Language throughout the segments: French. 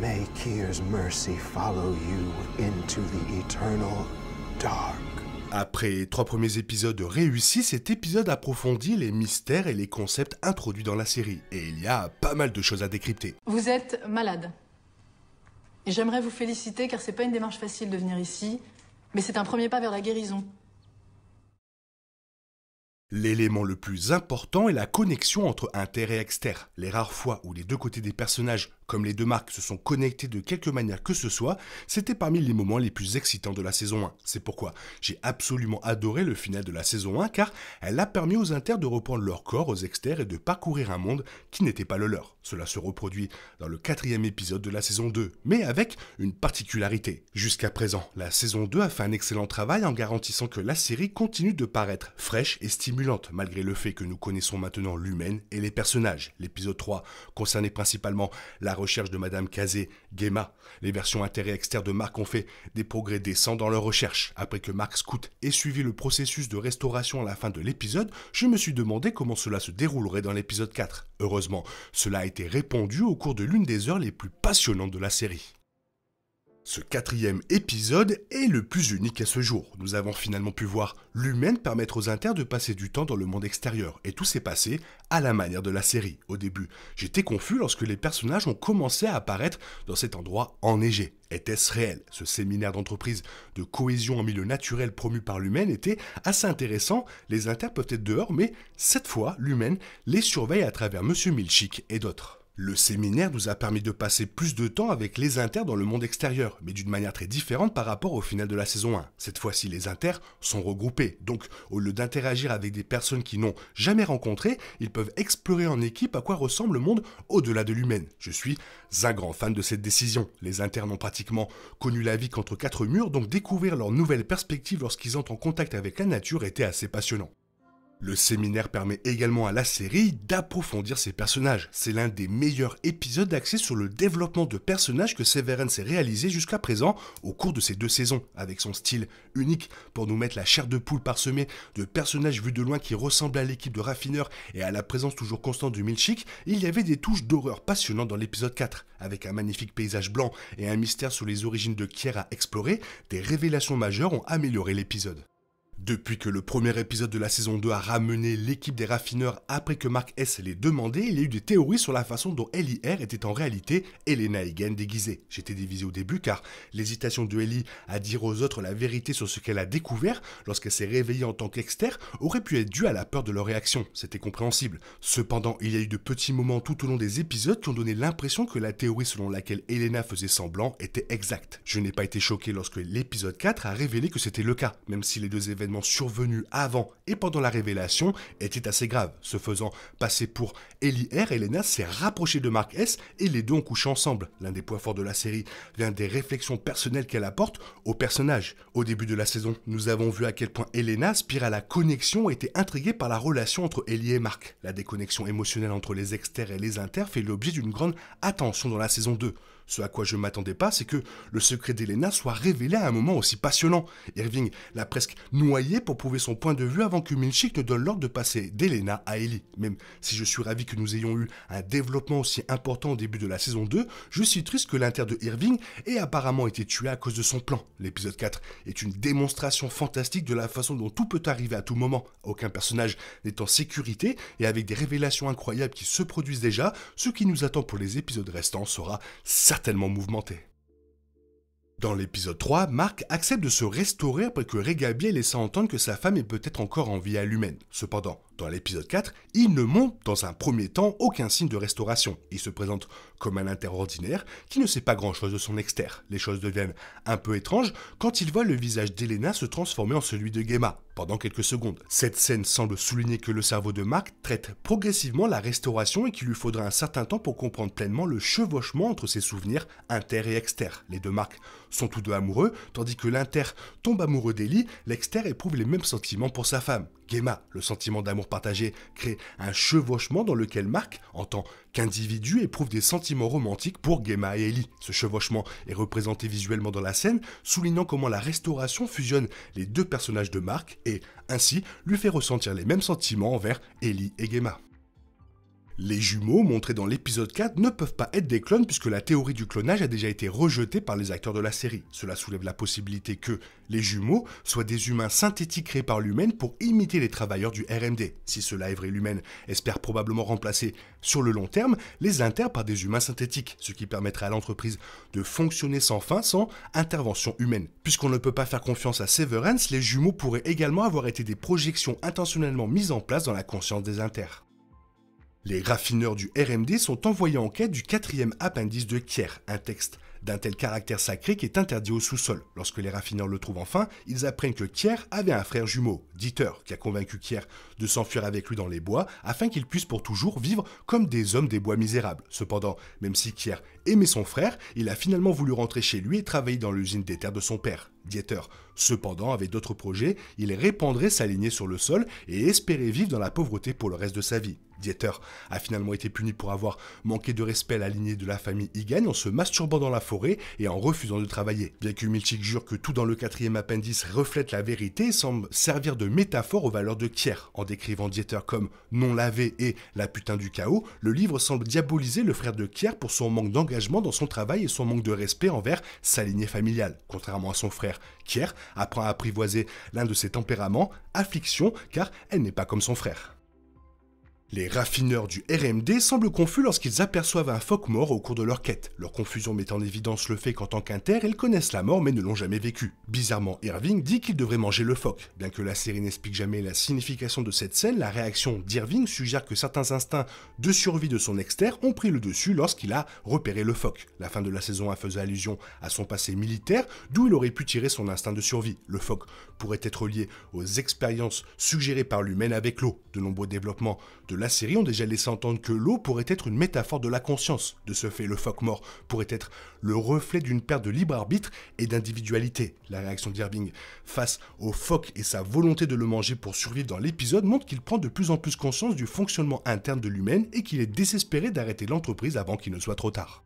May Kyr's mercy follow you into the eternal dark. Après 3 premiers épisodes réussis, cet épisode approfondit les mystères et les concepts introduits dans la série. Et il y a pas mal de choses à décrypter. Vous êtes malade. Et j'aimerais vous féliciter car c'est pas une démarche facile de venir ici, mais c'est un premier pas vers la guérison. L'élément le plus important est la connexion entre Inter et Exter. Les rares fois où les deux côtés des personnages, comme les deux Mark, se sont connectés de quelque manière que ce soit, c'était parmi les moments les plus excitants de la saison 1. C'est pourquoi j'ai absolument adoré le final de la saison 1 car elle a permis aux Inter de reprendre leur corps aux Exter et de parcourir un monde qui n'était pas le leur. Cela se reproduit dans le 4e épisode de la saison 2, mais avec une particularité. Jusqu'à présent, la saison 2 a fait un excellent travail en garantissant que la série continue de paraître fraîche et stimulante, malgré le fait que nous connaissons maintenant l'humaine et les personnages. L'épisode 3 concernait principalement la recherche de Madame Kazé, Gemma. Les versions Inter et Exter de Mark ont fait des progrès décents dans leur recherche. Après que Mark Scout ait suivi le processus de restauration à la fin de l'épisode, je me suis demandé comment cela se déroulerait dans l'épisode 4. Heureusement, cela a été répondu au cours de l'une des heures les plus passionnantes de la série. Ce 4e épisode est le plus unique à ce jour. Nous avons finalement pu voir l'humaine permettre aux Inter de passer du temps dans le monde extérieur. Et tout s'est passé à la manière de la série. Au début, j'étais confus lorsque les personnages ont commencé à apparaître dans cet endroit enneigé. Était-ce réel? Ce séminaire d'entreprise de cohésion en milieu naturel promu par l'humaine était assez intéressant. Les Inter peuvent être dehors, mais cette fois, l'humaine les surveille à travers Monsieur Milchick et d'autres. Le séminaire nous a permis de passer plus de temps avec les Inter dans le monde extérieur, mais d'une manière très différente par rapport au final de la saison 1. Cette fois-ci, les Inter sont regroupés, donc au lieu d'interagir avec des personnes qu'ils n'ont jamais rencontrées, ils peuvent explorer en équipe à quoi ressemble le monde au-delà de l'humaine. Je suis un grand fan de cette décision. Les Inter n'ont pratiquement connu la vie qu'entre 4 murs, donc découvrir leurs nouvelles perspectives lorsqu'ils entrent en contact avec la nature était assez passionnant. Le séminaire permet également à la série d'approfondir ses personnages. C'est l'un des meilleurs épisodes axés sur le développement de personnages que Severance ait réalisé jusqu'à présent au cours de ces 2 saisons, avec son style unique pour nous mettre la chair de poule parsemée de personnages vus de loin qui ressemblent à l'équipe de raffineurs et à la présence toujours constante du Milchick. Il y avait des touches d'horreur passionnantes dans l'épisode 4, avec un magnifique paysage blanc et un mystère sur les origines de Kyr à explorer. Des révélations majeures ont amélioré l'épisode. Depuis que le premier épisode de la saison 2 a ramené l'équipe des raffineurs après que Mark S l'ait demandé, il y a eu des théories sur la façon dont Ellie R était en réalité Elena Egan déguisée. J'étais divisé au début car l'hésitation de Ellie à dire aux autres la vérité sur ce qu'elle a découvert lorsqu'elle s'est réveillée en tant qu'Exter aurait pu être due à la peur de leur réaction. C'était compréhensible. Cependant, il y a eu de petits moments tout au long des épisodes qui ont donné l'impression que la théorie selon laquelle Elena faisait semblant était exacte. Je n'ai pas été choqué lorsque l'épisode 4 a révélé que c'était le cas, même si les 2 événements survenus avant et pendant la révélation étaient assez graves. Se faisant passer pour Ellie R, Elena s'est rapprochée de Mark S et les deux ont couché ensemble. L'un des points forts de la série vient des réflexions personnelles qu'elle apporte au personnage. Au début de la saison, nous avons vu à quel point Elena aspire à la connexion et était intriguée par la relation entre Ellie et Mark. La déconnexion émotionnelle entre les Exter et les Inter fait l'objet d'une grande attention dans la saison 2. Ce à quoi je ne m'attendais pas, c'est que le secret d'Elena soit révélé à un moment aussi passionnant. Irving l'a presque noyé pour prouver son point de vue avant que Milchick ne donne l'ordre de passer d'Elena à Ellie. Même si je suis ravi que nous ayons eu un développement aussi important au début de la saison 2, je suis triste que l'Inter de Irving ait apparemment été tué à cause de son plan. L'épisode 4 est une démonstration fantastique de la façon dont tout peut arriver à tout moment. Aucun personnage n'est en sécurité et avec des révélations incroyables qui se produisent déjà, ce qui nous attend pour les épisodes restants sera certainement mouvementé. Dans l'épisode 3, Mark accepte de se restaurer après que Regaby ait laissé entendre que sa femme est peut-être encore en vie à l'humaine. Cependant, dans l'épisode 4, il ne montre dans un premier temps aucun signe de restauration. Il se présente comme un Inter ordinaire qui ne sait pas grand-chose de son Exter. Les choses deviennent un peu étranges quand il voit le visage d'Elena se transformer en celui de Gemma pendant quelques secondes. Cette scène semble souligner que le cerveau de Mark traite progressivement la restauration et qu'il lui faudra un certain temps pour comprendre pleinement le chevauchement entre ses souvenirs Inter et Exter. Les deux Mark sont tous deux amoureux, tandis que l'Inter tombe amoureux d'Ellie, l'Exter éprouve les mêmes sentiments pour sa femme. Gemma, le sentiment d'amour partagé, crée un chevauchement dans lequel Mark, en tant qu'individu, éprouve des sentiments romantiques pour Gemma et Ellie. Ce chevauchement est représenté visuellement dans la scène, soulignant comment la restauration fusionne les deux personnages de Mark et, ainsi, lui fait ressentir les mêmes sentiments envers Ellie et Gemma. Les jumeaux, montrés dans l'épisode 4, ne peuvent pas être des clones puisque la théorie du clonage a déjà été rejetée par les acteurs de la série. Cela soulève la possibilité que les jumeaux soient des humains synthétiques créés par l'humaine pour imiter les travailleurs du RMD. Si cela est vrai, l'humaine espère probablement remplacer, sur le long terme, les inters par des humains synthétiques, ce qui permettrait à l'entreprise de fonctionner sans fin, sans intervention humaine. Puisqu'on ne peut pas faire confiance à Severance, les jumeaux pourraient également avoir été des projections intentionnellement mises en place dans la conscience des inters. Les raffineurs du RMD sont envoyés en quête du 4e appendice de Kier, un texte d'un tel caractère sacré qui est interdit au sous-sol. Lorsque les raffineurs le trouvent enfin, ils apprennent que Kier avait un frère jumeau, Dieter, qui a convaincu Kier de s'enfuir avec lui dans les bois afin qu'il puisse pour toujours vivre comme des hommes des bois misérables. Cependant, même si Kier aimait son frère, il a finalement voulu rentrer chez lui et travailler dans l'usine des terres de son père. Dieter, cependant, avait d'autres projets, il répandrait sa lignée sur le sol et espérait vivre dans la pauvreté pour le reste de sa vie. Dieter a finalement été puni pour avoir manqué de respect à la lignée de la famille Higan en se masturbant dans la forêt et en refusant de travailler. Bien que Milchik jure que tout dans le 4e appendice reflète la vérité, semble servir de métaphore aux valeurs de Kier. En décrivant Dieter comme non lavé et la putain du chaos, le livre semble diaboliser le frère de Kier pour son manque d'engagement dans son travail et son manque de respect envers sa lignée familiale. Contrairement à son frère, Kier apprend à apprivoiser l'un de ses tempéraments, affliction, car elle n'est pas comme son frère. Les raffineurs du RMD semblent confus lorsqu'ils aperçoivent un phoque mort au cours de leur quête. Leur confusion met en évidence le fait qu'en tant qu'inter, ils connaissent la mort mais ne l'ont jamais vécue. Bizarrement, Irving dit qu'il devrait manger le phoque. Bien que la série n'explique jamais la signification de cette scène, la réaction d'Irving suggère que certains instincts de survie de son exter ont pris le dessus lorsqu'il a repéré le phoque. La fin de la saison 1 faisait allusion à son passé militaire, d'où il aurait pu tirer son instinct de survie. Le phoque pourrait être lié aux expériences suggérées par l'humaine avec l'eau. De nombreux développements de la série ont déjà laissé entendre que l'eau pourrait être une métaphore de la conscience. De ce fait, le phoque mort pourrait être le reflet d'une perte de libre arbitre et d'individualité. La réaction d'Irving face au phoque et sa volonté de le manger pour survivre dans l'épisode montre qu'il prend de plus en plus conscience du fonctionnement interne de l'humaine et qu'il est désespéré d'arrêter l'entreprise avant qu'il ne soit trop tard.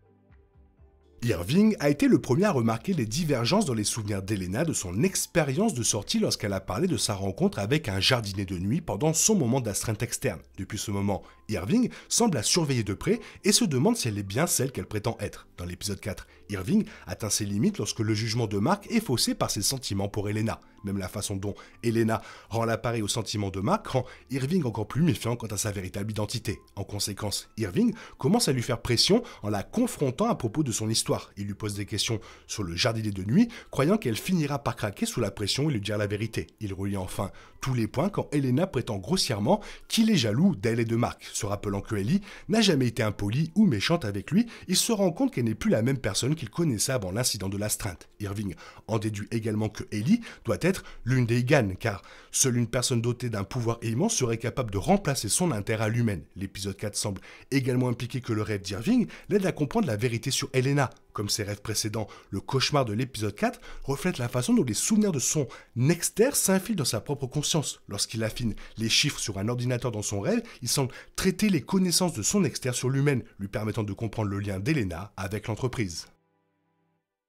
Irving a été le premier à remarquer les divergences dans les souvenirs d'Elena de son expérience de sortie lorsqu'elle a parlé de sa rencontre avec un jardinier de nuit pendant son moment d'astreinte externe. Depuis ce moment, Irving semble la surveiller de près et se demande si elle est bien celle qu'elle prétend être. Dans l'épisode 4, Irving atteint ses limites lorsque le jugement de Mark est faussé par ses sentiments pour Elena. Même la façon dont Elena rend l'appareil aux sentiments de Mark rend Irving encore plus méfiant quant à sa véritable identité. En conséquence, Irving commence à lui faire pression en la confrontant à propos de son histoire. Il lui pose des questions sur le jardinier de nuit, croyant qu'elle finira par craquer sous la pression et lui dire la vérité. Il relie enfin tous les points quand Elena prétend grossièrement qu'il est jaloux d'elle et de Mark. Se rappelant que Ellie n'a jamais été impolie ou méchante avec lui, il se rend compte qu'elle n'est plus la même personne qu'il connaissait avant l'incident de l'astreinte. Irving en déduit également que Ellie doit être l'une des Higan, car seule une personne dotée d'un pouvoir immense serait capable de remplacer son intérêt à l'humaine. L'épisode 4 semble également impliquer que le rêve d'Irving l'aide à comprendre la vérité sur Elena. Comme ses rêves précédents, le cauchemar de l'épisode 4 reflète la façon dont les souvenirs de son exter s'infilent dans sa propre conscience. Lorsqu'il affine les chiffres sur un ordinateur dans son rêve, il semble traiter les connaissances de son exter sur l'humaine, lui permettant de comprendre le lien d'Elena avec l'entreprise.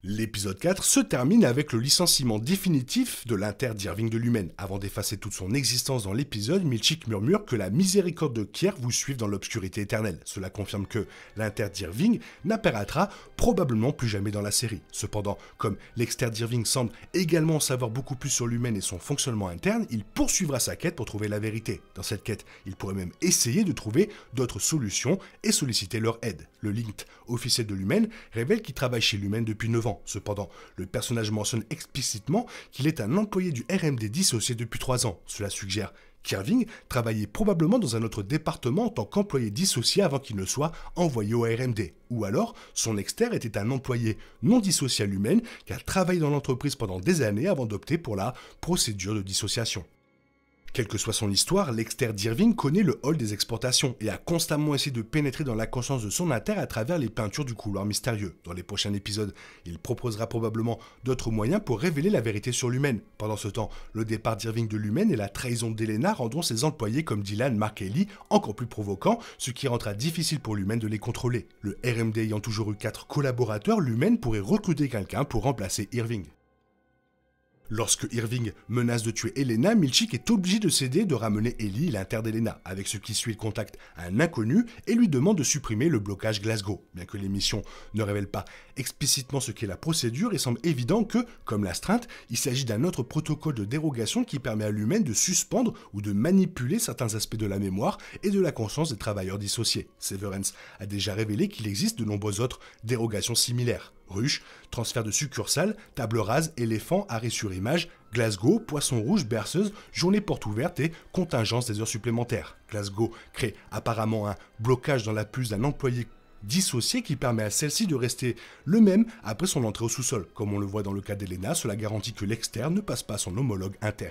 L'épisode 4 se termine avec le licenciement définitif de l'inter d'Irving de l'humaine. Avant d'effacer toute son existence dans l'épisode, Milchik murmure que la miséricorde de Kier vous suive dans l'obscurité éternelle. Cela confirme que l'inter d'Irving n'apparaîtra probablement plus jamais dans la série. Cependant, comme l'exter d'Irving semble également en savoir beaucoup plus sur l'humaine et son fonctionnement interne, il poursuivra sa quête pour trouver la vérité. Dans cette quête, il pourrait même essayer de trouver d'autres solutions et solliciter leur aide. Le LinkedIn officiel de l'humaine révèle qu'il travaille chez l'humaine depuis 9 ans. Cependant, le personnage mentionne explicitement qu'il est un employé du RMD dissocié depuis 3 ans. Cela suggère qu'Irving travaillait probablement dans un autre département en tant qu'employé dissocié avant qu'il ne soit envoyé au RMD. Ou alors, son exter était un employé non dissocié à l'humaine qui a travaillé dans l'entreprise pendant des années avant d'opter pour la procédure de dissociation. Quelle que soit son histoire, l'exter d'Irving connaît le hall des exportations et a constamment essayé de pénétrer dans la conscience de son inter à travers les peintures du couloir mystérieux. Dans les prochains épisodes, il proposera probablement d'autres moyens pour révéler la vérité sur l'humaine. Pendant ce temps, le départ d'Irving de l'humaine et la trahison d'Elena rendront ses employés comme Dylan, Mark et Ellie encore plus provocants, ce qui rendra difficile pour l'humaine de les contrôler. Le RMD ayant toujours eu 4 collaborateurs, l'humaine pourrait recruter quelqu'un pour remplacer Irving. Lorsque Irving menace de tuer Elena, Milchick est obligé de céder et de ramener Ellie, l'inter d'Elena, avec ce qui suit le contact à un inconnu et lui demande de supprimer le blocage Glasgow. Bien que l'émission ne révèle pas explicitement ce qu'est la procédure, il semble évident que, comme l'astreinte, il s'agit d'un autre protocole de dérogation qui permet à l'humaine de suspendre ou de manipuler certains aspects de la mémoire et de la conscience des travailleurs dissociés. Severance a déjà révélé qu'il existe de nombreuses autres dérogations similaires. Ruche, transfert de succursale, table rase, éléphant, arrêt sur image, Glasgow, poisson rouge, berceuse, journée porte ouverte et contingence des heures supplémentaires. Glasgow crée apparemment un blocage dans la puce d'un employé dissocié qui permet à celle-ci de rester le même après son entrée au sous-sol. Comme on le voit dans le cas d'Elena, cela garantit que l'externe ne passe pas son homologue inter.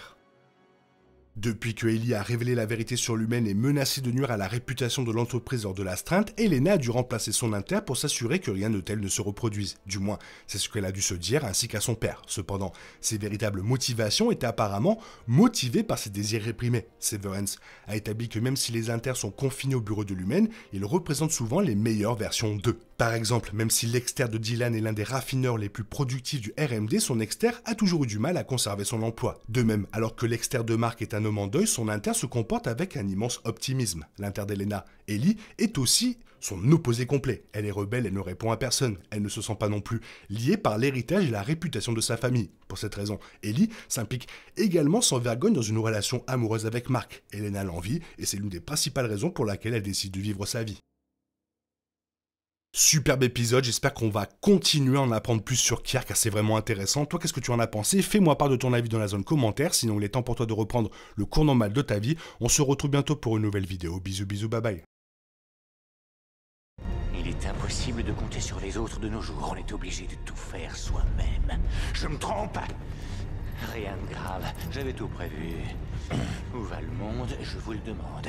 Depuis que Ellie a révélé la vérité sur l'humaine et menacé de nuire à la réputation de l'entreprise lors de l'astreinte, Elena a dû remplacer son inter pour s'assurer que rien de tel ne se reproduise. Du moins, c'est ce qu'elle a dû se dire ainsi qu'à son père. Cependant, ses véritables motivations étaient apparemment motivées par ses désirs réprimés. Severance a établi que même si les inters sont confinés au bureau de l'humaine, ils représentent souvent les meilleures versions d'eux. Par exemple, même si l'exter de Dylan est l'un des raffineurs les plus productifs du RMD, son exter a toujours eu du mal à conserver son emploi. De même, alors que l'exter de Mark est un homme en deuil, son inter se comporte avec un immense optimisme. L'inter d'Elena, Ellie, est aussi son opposé complet. Elle est rebelle, elle ne répond à personne. Elle ne se sent pas non plus liée par l'héritage et la réputation de sa famille. Pour cette raison, Ellie s'implique également sans vergogne dans une relation amoureuse avec Mark. Elena l'envie et c'est l'une des principales raisons pour laquelle elle décide de vivre sa vie. Superbe épisode, j'espère qu'on va continuer à en apprendre plus sur Kirk car c'est vraiment intéressant. Toi, qu'est-ce que tu en as pensé? Fais-moi part de ton avis dans la zone commentaire, sinon il est temps pour toi de reprendre le cours normal de ta vie. On se retrouve bientôt pour une nouvelle vidéo. Bisous, bisous, bye bye. Il est impossible de compter sur les autres de nos jours, on est obligé de tout faire soi-même. Je me trompe? Rien de grave, j'avais tout prévu. Où va le monde, je vous le demande.